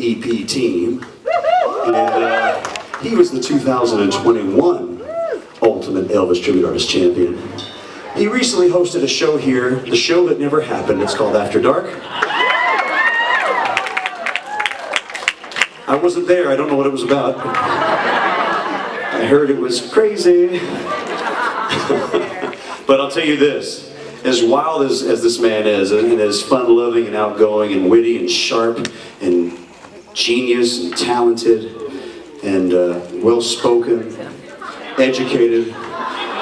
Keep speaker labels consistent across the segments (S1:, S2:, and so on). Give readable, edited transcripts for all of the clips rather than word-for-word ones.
S1: EP team. And he was the 2021 Ultimate Elvis Tribute Artist Champion. He recently hosted a show here, the show that never happened. It's called After Dark. I wasn't there, I don't know what it was about. I heard it was crazy. But I'll tell you this, as wild as this man is, and as fun-loving and outgoing and witty and sharp and genius and talented and well-spoken, educated,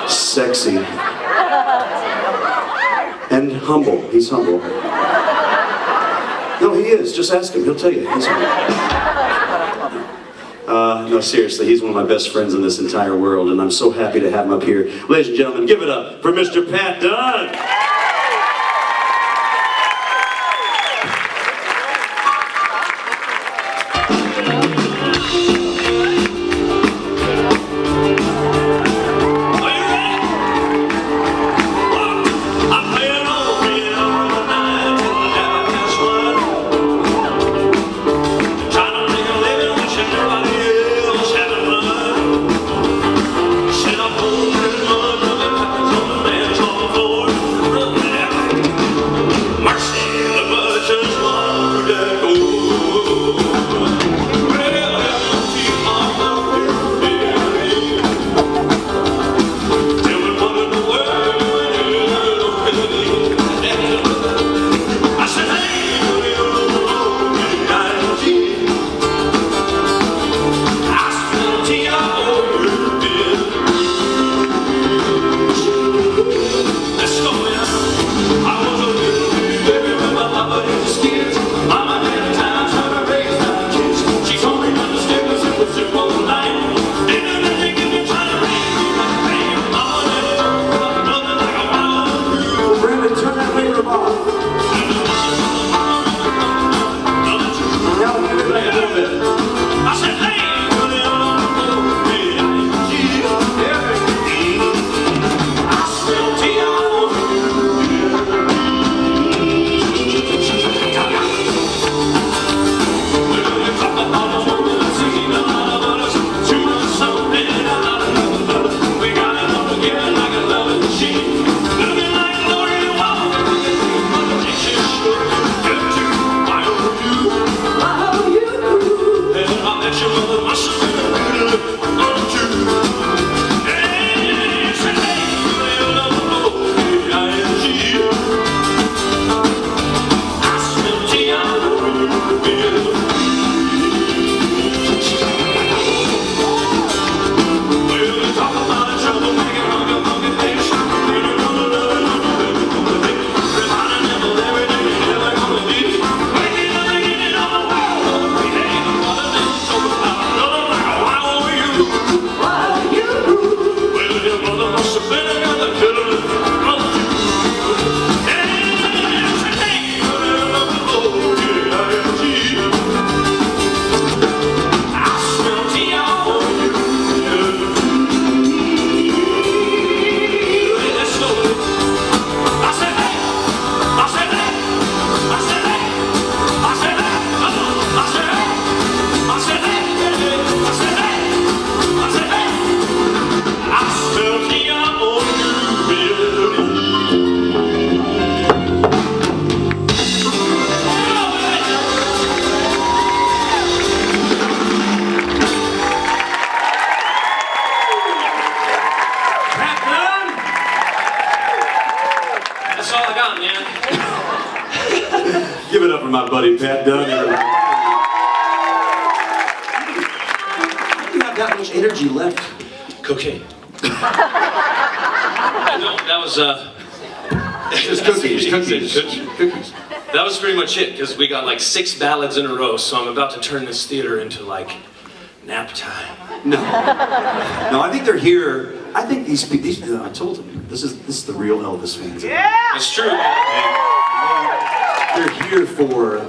S1: sexy, and humble. He's humble. No, he is. Just ask him. He'll tell you. He's humble. No, seriously, he's one of my best friends in this entire world, and I'm so happy to have him up here. Ladies and gentlemen, give it up for Mr. Pat Dunn. Give it up for my buddy Pat Dunn. You have that much energy left.
S2: Cocaine. I don't, that was
S1: Just cookies.
S2: That was pretty much it, because we got like 6 ballads in a row, so I'm about to turn this theater into like nap time.
S1: No, I think they're here. I think these I told them this is the real Elvis fans.
S3: Yeah,
S2: it's true, man.
S1: They're here for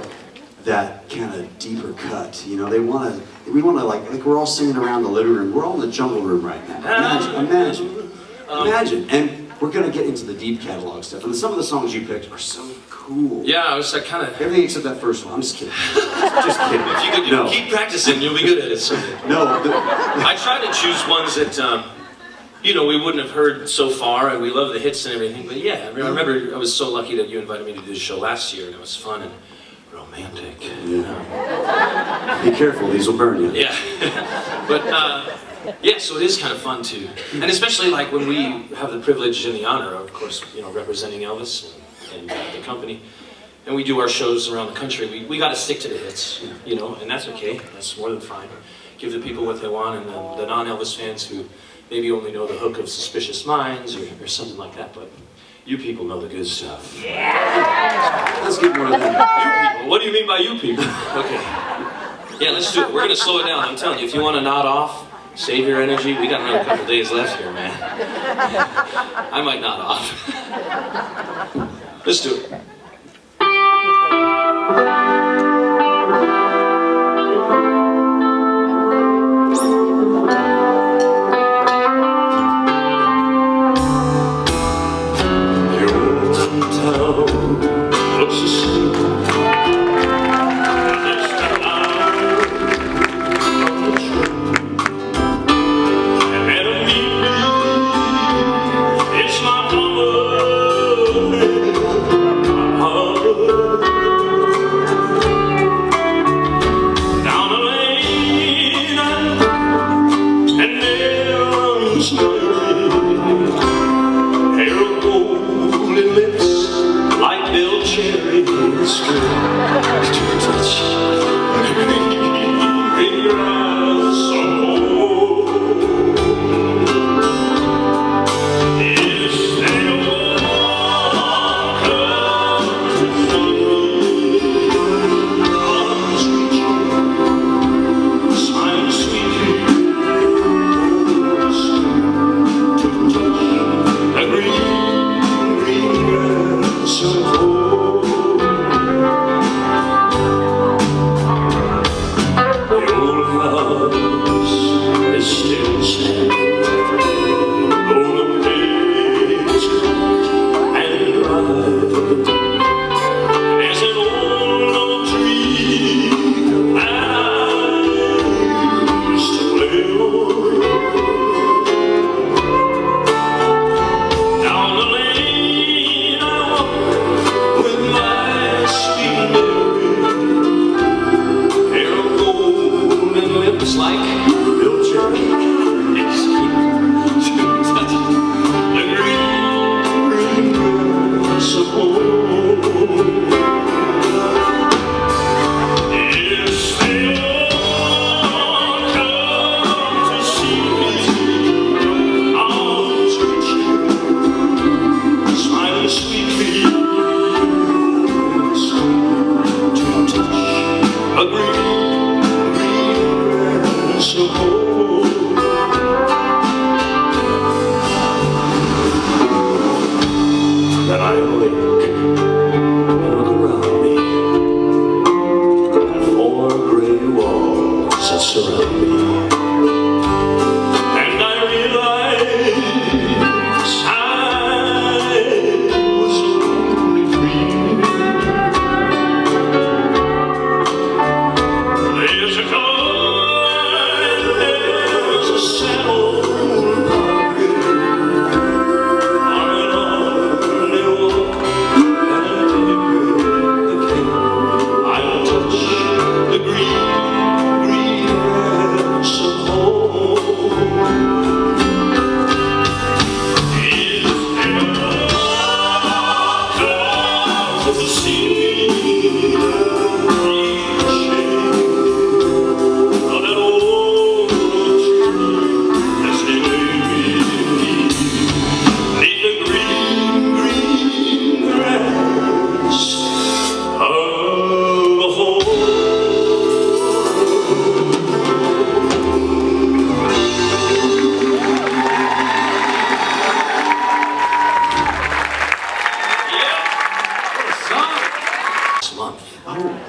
S1: that kind of deeper cut. You know, we want to like we're all singing around the living room. We're all in the jungle room right now. Imagine. And we're gonna get into the deep catalog stuff. And some of the songs you picked are so cool. cool.
S2: Yeah, I was like kind of.
S1: Everything except that first one. I'm just kidding. Just kidding.
S2: If you could
S1: No.
S2: keep practicing, you'll be good at it someday.
S1: No.
S2: I try to choose ones that, you know, we wouldn't have heard so far, and we love the hits and everything. But yeah, I remember I was so lucky that you invited me to do this show last year, and it was fun and romantic.
S1: Yeah. Be careful, these will burn you.
S2: Yeah. But yeah, so it is kind of fun too, and especially like when we have the privilege and the honor, of course, you know, representing Elvis and the company, and we do our shows around the country. We got to stick to the hits, you know, and that's okay. That's more than fine. Give the people what they want, and the non-Elvis fans who maybe only know the hook of Suspicious Minds or something like that, but you people know the good stuff.
S1: Yeah. Let's get more of them.
S2: You people? What do you mean by you people? Okay. Yeah, let's do it. We're gonna slow it down. I'm telling you, if you want to nod off, save your energy. We got another couple days left here, man. I might nod off. Let's do it.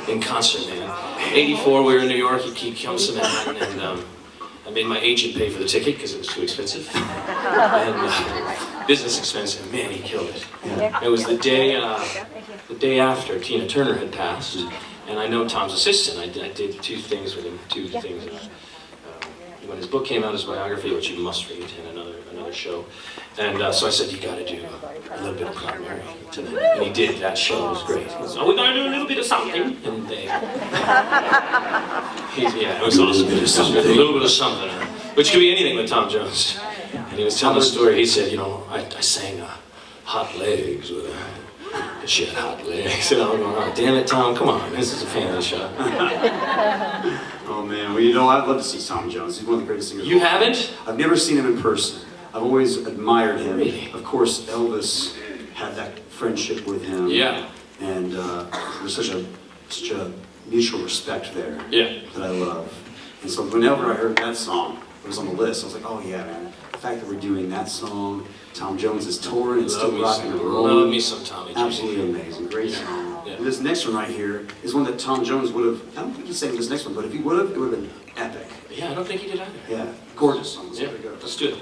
S2: In concert, man. 84, we were in New York, he comes to Manhattan, and I made my agent pay for the ticket because it was too expensive. And business expense, and man, he killed it. It was the day the day after Tina Turner had passed, and I know Tom's assistant. I did 2 things with him, 2 things. When his book came out, his biography, which you must read, and another show. And so I said, you got to do a little bit of primary tonight. And he did. That show was great. He goes, oh, we're going to do a little bit of something. And they, yeah, it was awesome. A little bit of something, which could be anything with Tom Jones. And he was telling the story. He said, you know, I sang Hot Legs with her. She had hot legs. And I'm going, oh, damn it, Tom, come on. This is a family show.
S1: Oh man, well you know I'd love to see Tom Jones. He's one of the greatest singers.
S2: You haven't?
S1: I've never seen him in person. I've always admired him.
S2: Really?
S1: Of course, Elvis had that friendship with him.
S2: Yeah.
S1: And there's such a mutual respect there.
S2: Yeah.
S1: That I love. And so whenever I heard that song, it was on the list. I was like, oh yeah, man. The fact that we're doing that song, Tom Jones is touring and still rocking and rolling.
S2: Love me some Tommy G.
S1: Absolutely amazing. Great song.
S2: Yeah.
S1: And this next one right here is one that Tom Jones would have, I don't think he's saying this next one, but if he would have, it would have been epic.
S2: Yeah, I don't think he did either.
S1: Yeah, gorgeous song.
S2: Yeah, let's do it.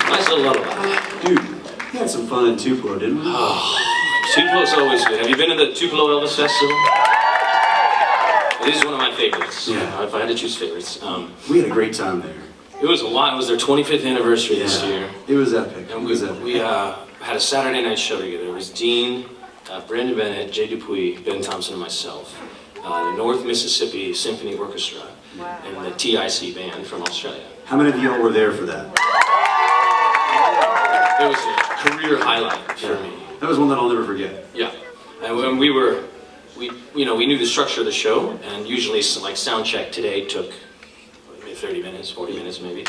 S2: Nice little lullaby.
S1: Dude, we had some fun in Tupelo, didn't we?
S2: Oh, Tupelo's always good. Have you been to the Tupelo Elvis Festival? It is one of my favorites.
S1: Yeah.
S2: If I had to choose favorites.
S1: We had a great time there.
S2: It was a lot. It was their 25th anniversary this year.
S1: It was epic.
S2: And
S1: it was epic.
S2: we had a Saturday night show together. It was Dean, Brandon Bennett, Jay Dupuy, Ben Thompson, and myself, the North Mississippi Symphony Orchestra, and the TIC band from Australia.
S1: How many of you all were there for that?
S2: It was a career highlight for me.
S1: That was one that I'll never forget.
S2: Yeah, and when we knew the structure of the show, and usually like sound check today took 30 minutes, 40 minutes maybe.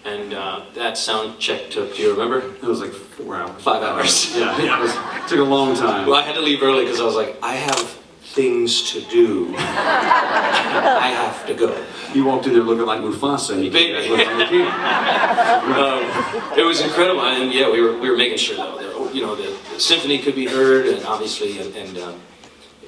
S2: And that sound check took, do you remember?
S1: It was like 4 hours.
S2: 5 hours.
S1: Yeah, it took a long time.
S2: Well, I had to leave early because I was like, I have things to do. I have to go.
S1: You walked in there looking like Mufasa, and you came back looking like the king.
S2: It was incredible, and yeah, we were making sure though, the symphony could be heard, and obviously,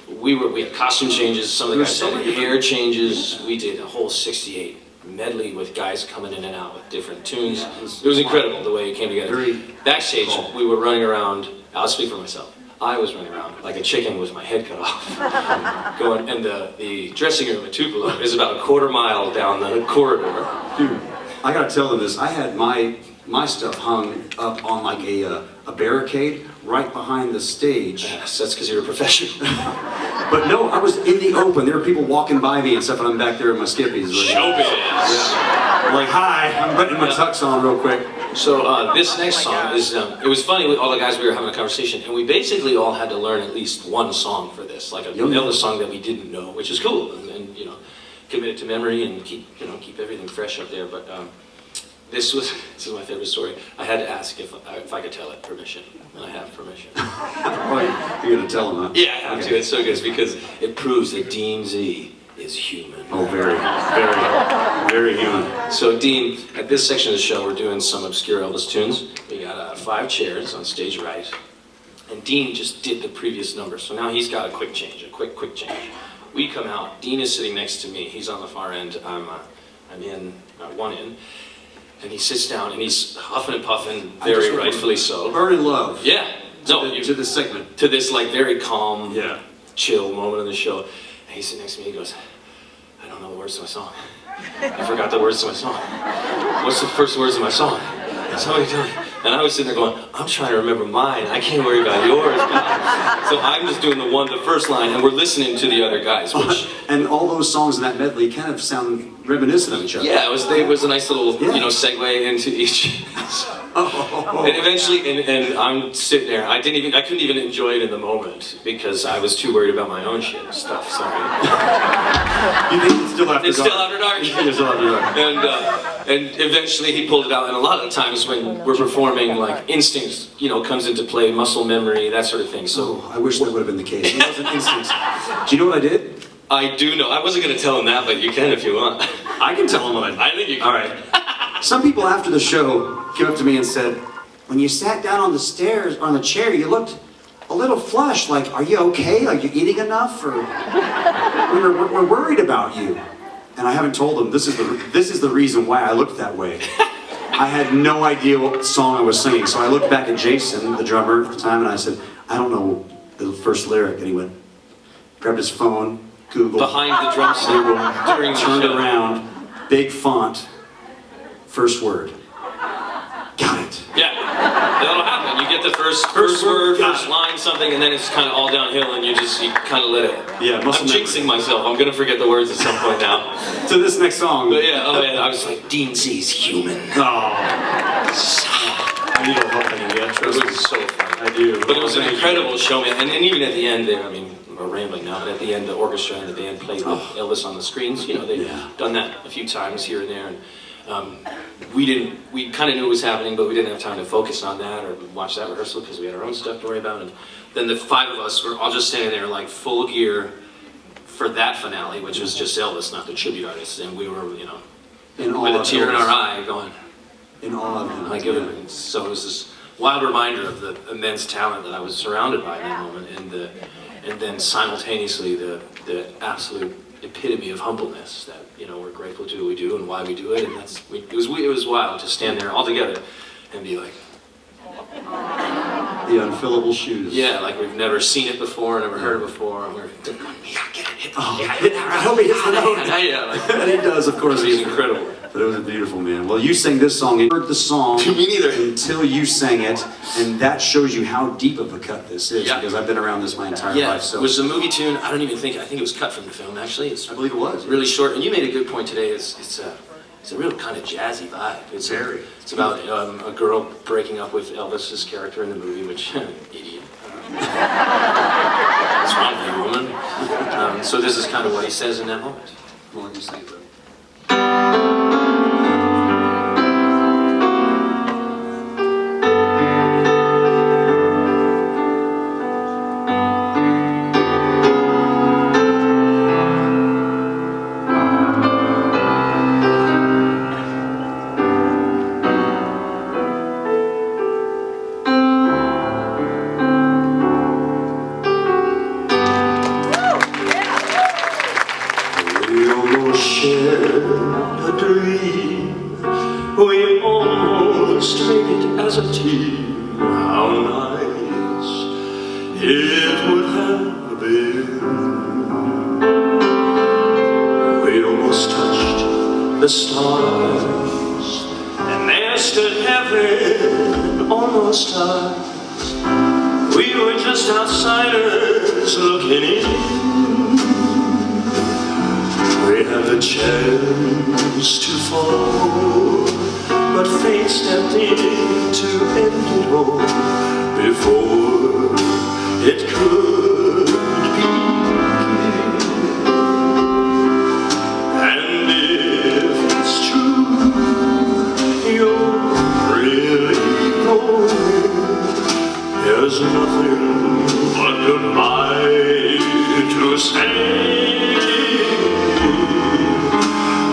S2: we had costume changes. Some of the guys had hair changes. We did a whole '68 medley with guys coming in and out with different tunes. It was incredible the way it came together. Backstage, we were running around. I'll speak for myself. I was running around like a chicken with my head cut off. Going, and the dressing room at Tupelo is about a quarter mile down the corridor.
S1: Dude, I gotta tell them this. I had my stuff hung up on like a barricade right behind the stage.
S2: Yes, that's because you're a professional.
S1: But no, I was in the open. There were people walking by me and stuff, and I'm back there in my skippies.
S2: Showbiz.
S1: Yeah. Like, hi, I'm putting my tux on real quick.
S2: So this next song is, it was funny with all the guys we were having a conversation, and we basically all had to learn at least one song for this, like another song that we didn't know, which is cool, and commit it to memory and keep everything fresh up there. But this is my favorite story. I had to ask if I could tell it permission, and I have permission.
S1: Oh, you're gonna tell them, huh?
S2: Yeah, I have to. It's so good because it proves that Dean Z is human.
S1: Oh, very, very human.
S2: So Dean, at this section of the show, we're doing some obscure Elvis tunes. We got 5 chairs on stage right, and Dean just did the previous number. So now he's got a quick change, a quick change. We come out. Dean is sitting next to me. He's on the far end. I'm in one end. And he sits down and he's huffing and puffing, very rightfully so.
S1: Burning love.
S2: Yeah.
S1: To this segment.
S2: To this like very calm, chill moment in the show. And he's sitting next to me, he goes, I don't know the words to my song. I forgot the words to my song. What's the first words of my song? Somebody tell me. And I was sitting there going, I'm trying to remember mine. I can't worry about yours, man. So I'm just doing the first line, and we're listening to the other guys. Which,
S1: and all those songs in that medley kind of sound reminiscent of each other.
S2: Yeah, it was a nice little segue into each. And eventually, and I'm sitting there. I couldn't even enjoy it in the moment because I was too worried about my own shit and stuff. Sorry.
S1: You think it's still after dark?
S2: It's still after dark.
S1: It's still after dark.
S2: And eventually he pulled it out. And a lot of times when we're performing, like instincts, comes into play, muscle memory, that sort of thing. So
S1: I wish that would have been the case. It wasn't instincts. Do you know what I did?
S2: I do know. I wasn't going to tell him that, but you can if you want.
S1: I can tell him what I did.
S2: I think you can.
S1: All right. Some people after the show came up to me and said, when you sat down on the stairs, on the chair, you looked a little flushed. Like, are you okay? Are you eating enough? Or we're worried about you. And I haven't told them this is the reason why I looked that way. I had no idea what song I was singing. So I looked back at Jason, the drummer at the time, and I said, I don't know the first lyric. And he went, grabbed his phone, Googled.
S2: Behind the drum set, during the
S1: turned
S2: show.
S1: around, big font, first word. Got it.
S2: Yeah, that'll happen. You get the first word, first line, something, and then it's kind of all downhill, and you kind of let it.
S1: Yeah,
S2: I'm jinxing myself. I'm gonna forget the words at some point now.
S1: To this next song.
S2: But yeah, I was like, Dean Z's human.
S1: Oh. I need a help in the intro.
S2: It was so fun.
S1: I do.
S2: But it was an incredible show, man. And even at the end there, we're rambling now, but at the end, the orchestra and the band played with Elvis on the screens. They've done that a few times here and there. And we kind of knew it was happening, but we didn't have time to focus on that or watch that rehearsal because we had our own stuff to worry about. And then the 5 of us were all just standing there like full gear for that finale, which was just Elvis, not the tribute artists. And we were, with a tear in our eye going,
S1: in awe of him.
S2: Like so it was this wild reminder of the immense talent that I was surrounded by in that moment, and then simultaneously the absolute epitome of humbleness that we're grateful to do what we do and why we do it, and it was wild to stand there all together and be like
S1: the unfillable shoes.
S2: Yeah, like we've never seen it before, never heard it before, and we're going, yeah, get it. hit
S1: I hope he hits the note. And he does, of course.
S2: He's incredible.
S1: But it was a beautiful, man. Well, you sang this song, and heard the song
S2: Me neither.
S1: until you sang it, and that shows you how deep of a cut this is, because I've been around this my entire life. So
S2: it was a movie tune. I think it was cut from the film, actually.
S1: I believe it was.
S2: Really short, and you made a good point today. It's a real kind of jazzy vibe. It's about a girl breaking up with Elvis's character in the movie, which, idiot. What's wrong with you, woman? So this is kind of what he says in that moment.
S1: Well, you sing it, bro.
S2: A dream, we almost made it as a team. How nice it would have been. We almost touched the stars, and there stood heaven almost ours. We were just outsiders looking in. We had the chance to fall, but fate stepped in to end it all before it could begin. And if it's true, you're really going, there's nothing but goodbye to say.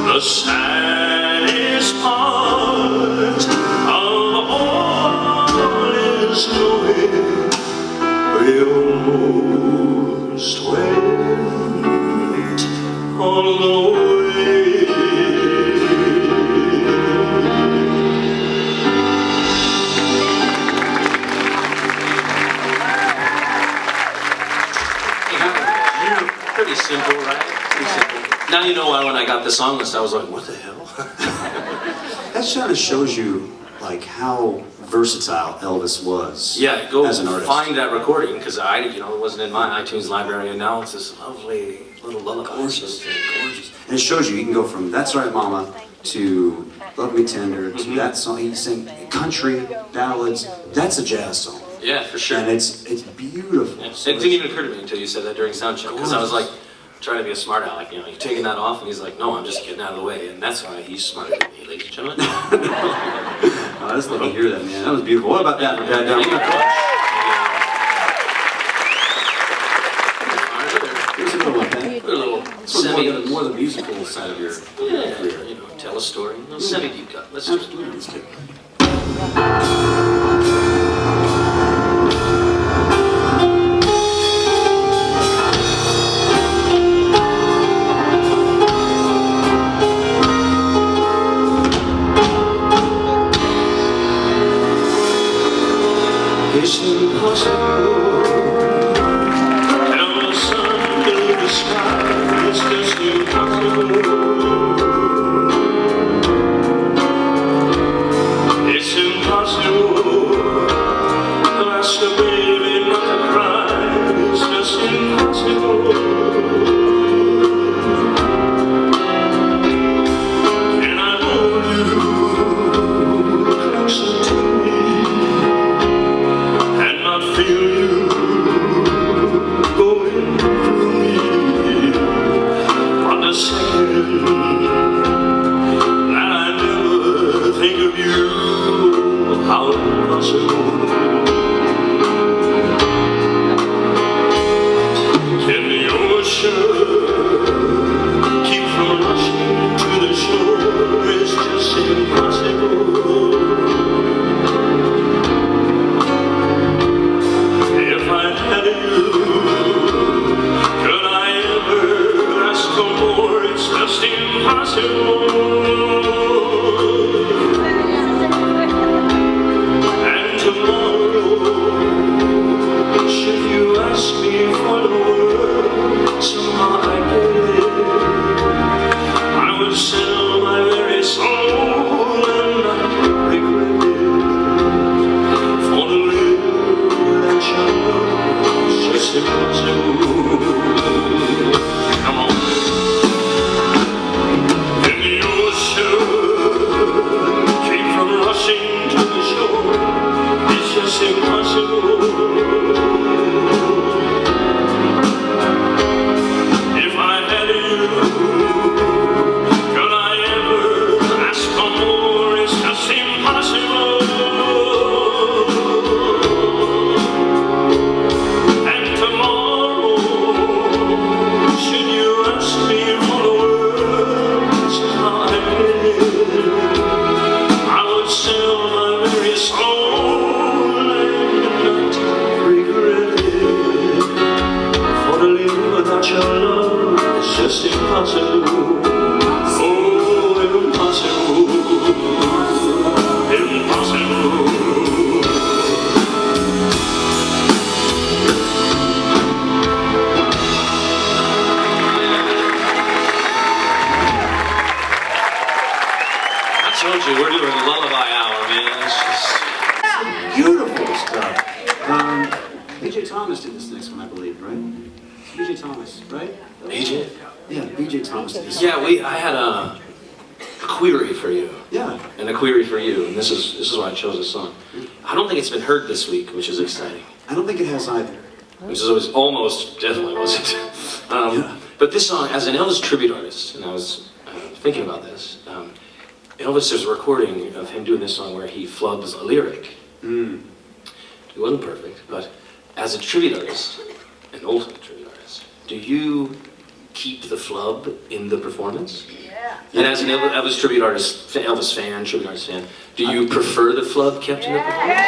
S2: The saddest part of all is knowing we almost went all the way. Pretty simple, right? Pretty simple. Now you know why when I got the song list, I was like, what the hell?
S1: That kind of shows you, like, how versatile Elvis was.
S2: Yeah, go
S1: as an artist.
S2: Find that recording, because it wasn't in my iTunes library, and now it's this lovely little lullaby.
S1: Gorgeous. And it shows you can go from That's Right Mama to Love Me Tender to that song. He sang country, ballads. That's a jazz song.
S2: Yeah, for sure.
S1: And it's beautiful.
S2: Yeah. It didn't even occur to me until you said that during sound check, because I was like, trying to be a smart aleck, you're taking that off, and he's like, no, I'm just getting out of the way, and that's why he's smarter than me, ladies and gentlemen.
S1: I just let me hear that, man. That was beautiful. What about that for Pat Dunn? Here's a little one, Pat.
S2: A little
S1: more the musical side of your career.
S2: Tell a story. A little semi-deep cut. Let's just do it.
S1: Let's do it.
S2: It's impossible. Tell the sun to the sky. It's just impossible. It's impossible to ask a baby not to cry. It's just impossible. Can I hold you closer to me and not feel you going through me on the second that I never think of you? How impossible. Can the ocean keep from rushing to the shore? It's just impossible. If I had you, could I ever ask for more? It's just impossible. Tomorrow, should you ask me for the world, somehow I told you, we're doing lullaby hour, man. It's just...
S1: Beautiful stuff. B.J. Thomas did this next one, I believe, right? B.J. Thomas, right?
S2: BJ?
S1: Yeah, B.J. Thomas did this.
S2: Yeah, I had a query for you.
S1: Yeah.
S2: And a query for you, and this is why I chose this song. I don't think it's been heard this week, which is exciting.
S1: I don't think it has either.
S2: Which is almost, definitely wasn't. But this song, as an Elvis tribute artist, and I was thinking about this, Elvis, there's a recording of him doing this song where he flubs a lyric. It wasn't perfect, but as a tribute artist, an ultimate tribute artist, do you keep the flub in the performance? Yeah. And as an Elvis tribute artist, Elvis fan, tribute artist fan, do you prefer the flub kept in the performance?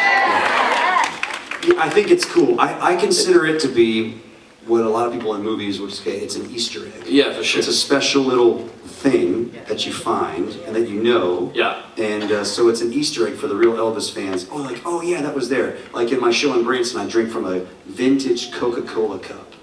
S1: Yeah, I think it's cool. I consider it to be what a lot of people in movies would say, it's an Easter egg.
S2: Yeah, for sure.
S1: It's a special little thing that you find and that you know.
S2: Yeah.
S1: And so it's an Easter egg for the real Elvis fans. Oh, like, oh yeah, that was there. Like in my show in Branson, I drink from a vintage Coca-Cola cup.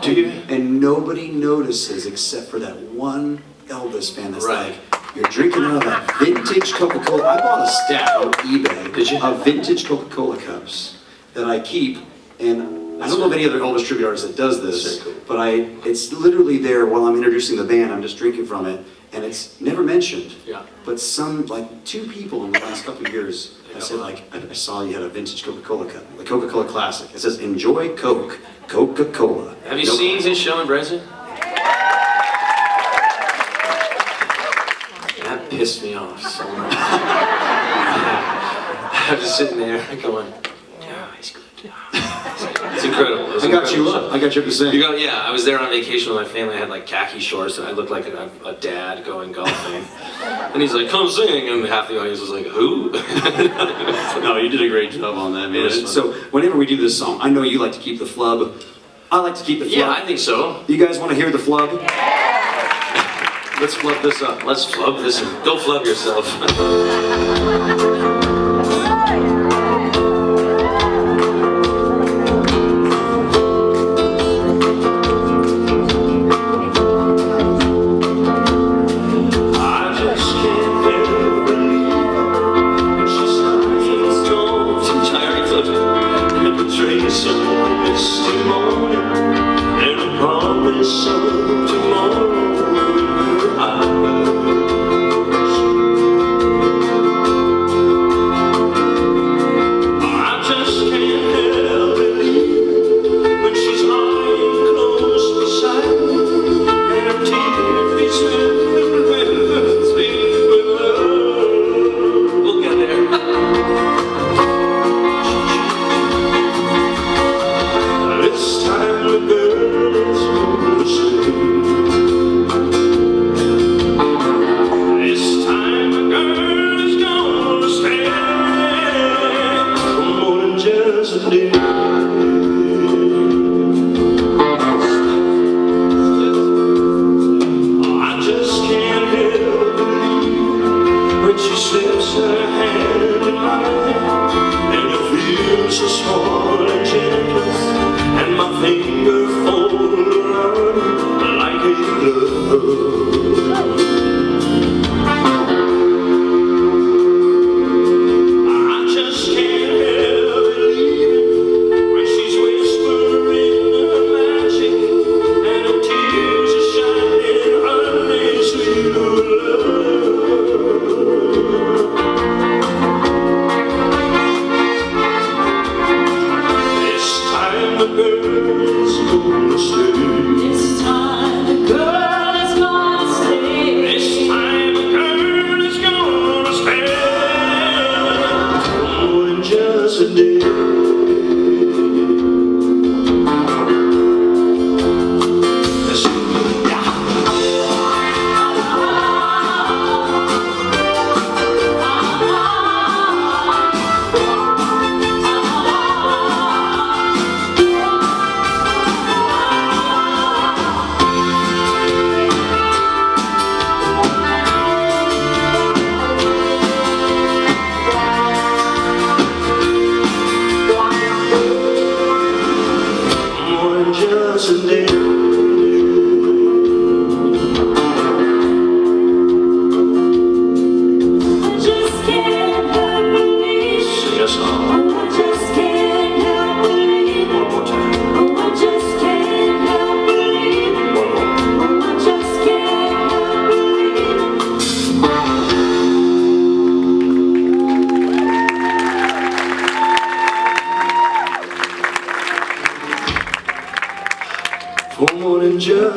S2: Do you?
S1: And nobody notices except for that one Elvis fan that's
S2: right.
S1: like, you're drinking out of that vintage Coca-Cola. I bought a stack on eBay.
S2: Did you?
S1: Of vintage Coca-Cola cups that I keep, and I don't know of any other Elvis tribute artist that does this,
S2: cool.
S1: but it's literally there while I'm introducing the band. I'm just drinking from it, and it's never mentioned.
S2: Yeah.
S1: But like 2 people in the last couple of years, I said like, I saw you had a vintage Coca-Cola cup, the Coca-Cola Classic. It says, enjoy Coke, Coca-Cola.
S2: Have you seen his show in Branson? That pissed me off so much. I was sitting there going, yeah, he's good. It's incredible.
S1: I got you up. I got you up to sing.
S2: Yeah, I was there on vacation with my family. I had like khaki shorts and I looked like a dad going golfing. And he's like, come sing. And half the audience was like, who?
S1: No, you did a great job on that, man. So whenever we do this song, I know you like to keep the flub. I like to keep the flub.
S2: Yeah, I think so.
S1: You guys want to hear the flub? Let's flub this up.
S2: Let's flub this. Go flub yourself.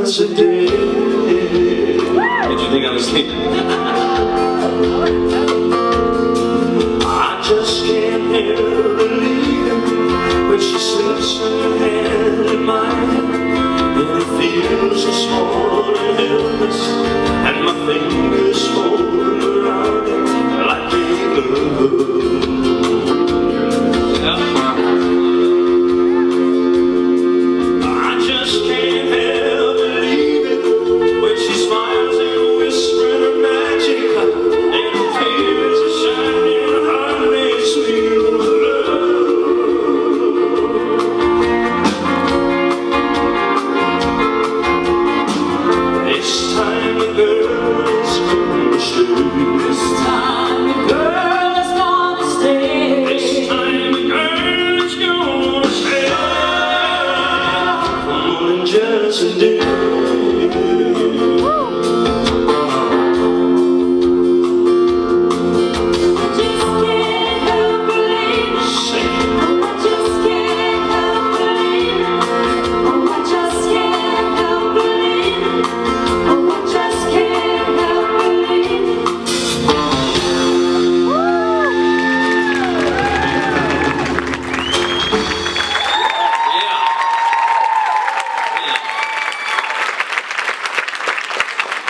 S1: just a day.
S2: Did you think I was sleeping?
S1: I just can't help believing when she slips her hand in mine, and it feels so small and helpless, and my fingers fold around it like a glove. I just can't help believing when she smiles and whispers her magic, and her tears are shining honey sweet love. This time the girl is gonna stay. This time the girl is gonna stay. This time the girl is gonna stay. For more than just a day.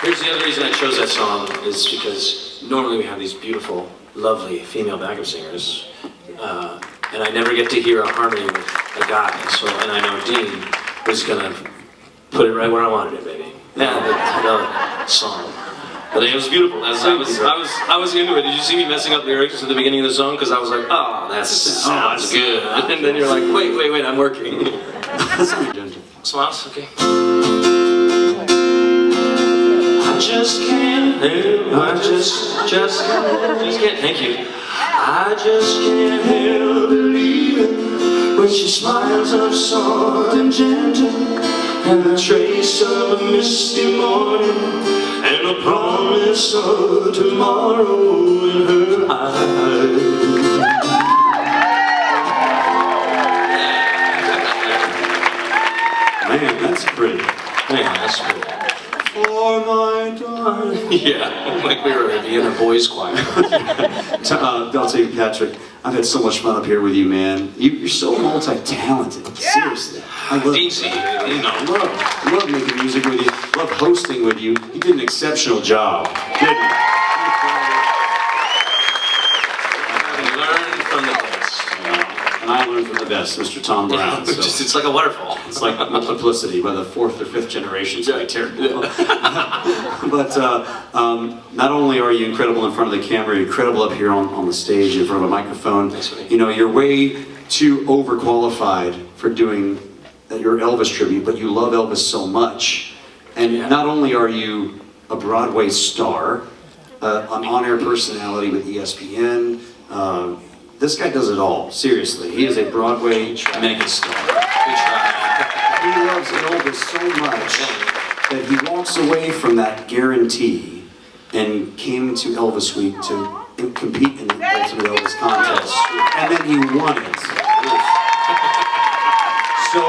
S2: Here's the other reason I chose that song is because normally we have these beautiful, lovely female backup singers, and I never get to hear a harmony with a guy. So, and I know Dean was gonna put it right where I wanted it, baby. Yeah, the song. But it was beautiful. I was into it. Did you see me messing up lyrics at the beginning of the song? Because I was like, oh, that sounds good. And then you're like, wait, I'm working. Smiles, okay. I just can't help, I just can't, thank you. I just can't help believing when she smiles up soft and gentle, and a trace of a misty morning, and a promise of tomorrow in her eyes. Man, that's pretty. Man, that's pretty. For my darling. Yeah, like we were in a boys' choir. I'll tell you, Patrick, I've had so much fun up here with you, man. You're so multi-talented. Seriously. I love making music with you. Love hosting with you. You did an exceptional job. Didn't you? Learn from the best. And I learned from the best, Mr. Tom Brown. So. It's like a waterfall.
S1: It's like multiplicity by the fourth or fifth generation. So terrible. But not only are you incredible in front of the camera, you're incredible up here on the stage in front of a microphone. You know, you're way too overqualified for doing your Elvis tribute, but you love Elvis so much. And not only are you a Broadway star, an on-air personality with ESPN, this guy does it all, seriously. He is a Broadway megastar. He loves Elvis so much that he walks away from that guarantee and came to Elvis Week to compete in the Ultimate Elvis contest. And then he won it. So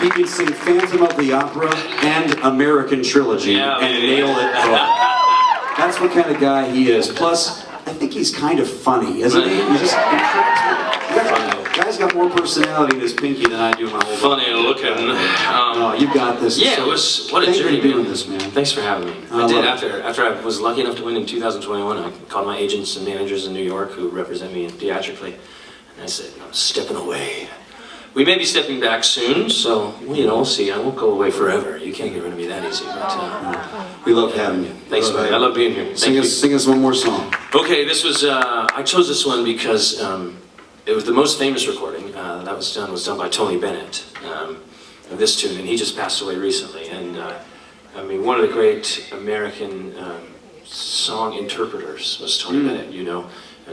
S1: he can sing Phantom of the Opera and American Trilogy and nail it both. That's what kind of guy he is. Plus, I think he's kind of funny, isn't he? He's just guy's got more personality in his pinky than I do in my whole
S2: funny looking.
S1: Oh, you got this.
S2: Yeah, it was what a journey.
S1: Thank you for doing this, man.
S2: Thanks for having me. I did after I was lucky enough to win in 2021. I called my agents and managers in New York who represent me theatrically, and I said, I'm stepping away. We may be stepping back soon, so we'll see. I won't go away forever. You can't get rid of me that easy. But,
S1: we love having you.
S2: Thanks, man. I love being here.
S1: Sing us one more song.
S2: Okay, this was. I chose this one because it was the most famous recording that was done by Tony Bennett of this tune, and he just passed away recently. And I mean, one of the great American song interpreters was Tony Bennett.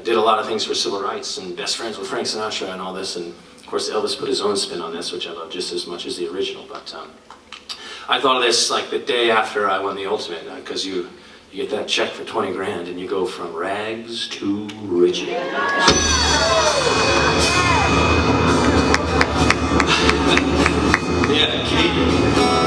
S2: Did a lot of things for civil rights and best friends with Frank Sinatra and all this. And of course, Elvis put his own spin on this, which I love just as much as the original. But I thought of this like the day after I won the Ultimate, because you get that check for 20 grand and you go from rags to riches. Yeah, Kate.